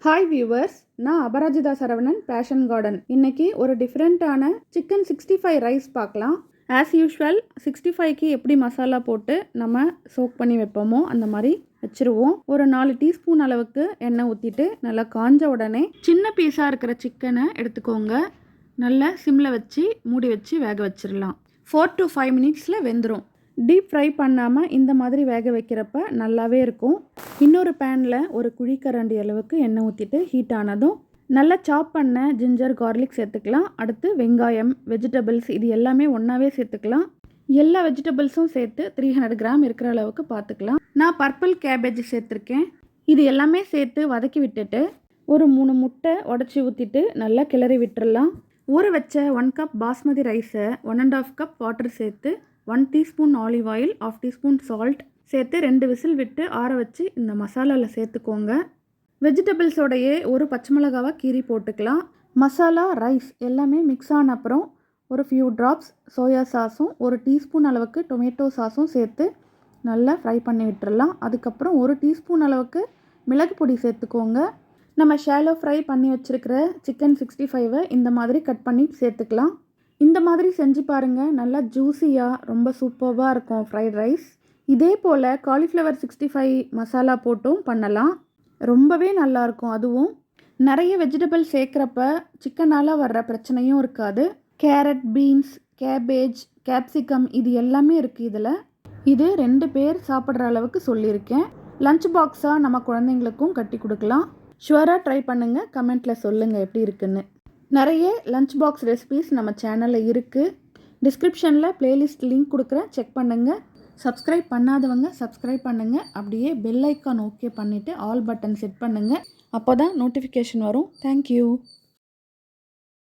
Hi viewers, நான் Aparajita Saravanan, fashion garden. இன்றைக்கி ஒரு டிஃப்ரெண்ட்டான சிக்கன் 65 ரைஸ் பார்க்கலாம். ஆஸ் யூஷுவல் 65க்கு எப்படி மசாலா போட்டு நம்ம சோக் பண்ணி வைப்போமோ அந்த மாதிரி வச்சுருவோம். ஒரு 4 டீஸ்பூன் அளவுக்கு எண்ணெய் ஊற்றிட்டு நல்லா காஞ்ச உடனே சின்ன பீஸாக இருக்கிற சிக்கனை எடுத்துக்கோங்க. நல்லா சிம்மில் வச்சு மூடி வச்சு வேக வச்சிடலாம். 4 to 5 மினிட்ஸில் வெந்துடும். டீப் ஃப்ரை பண்ணாமல் இந்த மாதிரி வேக வைக்கிறப்ப நல்லாவே இருக்கும். இன்னொரு பேனில் ஒரு குழிக்கரண்டி அளவுக்கு எண்ணெய் ஊற்றிட்டு ஹீட் ஆனதும் நல்லா சாப் பண்ண ஜிஞ்சர் கார்லிக் சேர்த்துக்கலாம். அடுத்து வெங்காயம், வெஜிடபிள்ஸ் இது எல்லாமே ஒன்றாவே சேர்த்துக்கலாம். எல்லா வெஜிடபிள்ஸும் சேர்த்து 300 கிராம் இருக்கிற அளவுக்கு பார்த்துக்கலாம். நான் பர்பிள் கேபேஜ் சேர்த்துருக்கேன். இது எல்லாமே சேர்த்து வதக்கி விட்டுட்டு ஒரு 3 முட்டை உடச்சி ஊற்றிட்டு நல்லா கிளறி விட்டுடலாம். ஊற வச்ச 1 கப் பாஸ்மதி ரைஸை 1.5 கப் வாட்டர் சேர்த்து 1 teaspoon olive oil, 1/2 teaspoon salt சேர்த்து 2 விசில் விட்டு ஆற வச்சு இந்த மசாலாவில் சேர்த்துக்கோங்க. வெஜிடபிள்ஸோடையே ஒரு பச்சை மிளகாவை கீறி போட்டுக்கலாம். மசாலா, ரைஸ் எல்லாமே மிக்ஸ் ஆன அப்புறம் ஒரு ஃபியூ ட்ராப்ஸ் சோயா சாஸும் 1 டீஸ்பூன் அளவுக்கு டொமேட்டோ சாஸும் சேர்த்து நல்லா ஃப்ரை பண்ணி விட்டுறலாம். அதுக்கப்புறம் 1 டீஸ்பூன் அளவுக்கு மிளகு பொடி சேர்த்துக்கோங்க. நம்ம ஷாலோ ஃப்ரை பண்ணி வச்சுருக்கிற சிக்கன் 65 இந்த மாதிரி கட் பண்ணி சேர்த்துக்கலாம். இந்த மாதிரி செஞ்சு பாருங்கள், நல்லா ஜூஸியாக ரொம்ப சூப்பராக இருக்கும் ஃப்ரைட் ரைஸ். இதே போல் காலிஃப்ளவர் 65 மசாலா போட்டும் பண்ணலாம், ரொம்பவே நல்லாயிருக்கும். அதுவும் நிறைய வெஜிடபிள் சேர்க்குறப்ப சிக்கனால் வர்ற பிரச்சனையும் இருக்காது. கேரட், பீன்ஸ், கேபேஜ், கேப்சிகம் இது எல்லாமே இருக்குது இதில். இது 2 பேர் சாப்பிட்ற அளவுக்கு சொல்லியிருக்கேன். லஞ்ச் பாக்ஸாக நம்ம குழந்தைங்களுக்கும் கட்டி கொடுக்கலாம். ஷுவராக ட்ரை பண்ணுங்கள், கமெண்ட்டில் சொல்லுங்கள் எப்படி இருக்குன்னு. நிறைய லஞ்ச் பாக்ஸ் ரெசிபீஸ் நம்ம சேனலில் இருக்குது. டிஸ்கிரிப்ஷனில் பிளேலிஸ்ட் லிங்க் கொடுக்குறேன், செக் பண்ணுங்கள். சப்ஸ்கிரைப் பண்ணாதவங்க சப்ஸ்கிரைப் பண்ணுங்கள். அப்படியே பெல் ஐக்கான் ஓகே பண்ணிவிட்டு ஆல் பட்டன் செட் பண்ணுங்கள். அப்போ தான் நோட்டிஃபிகேஷன் வரும். தேங்க்யூ.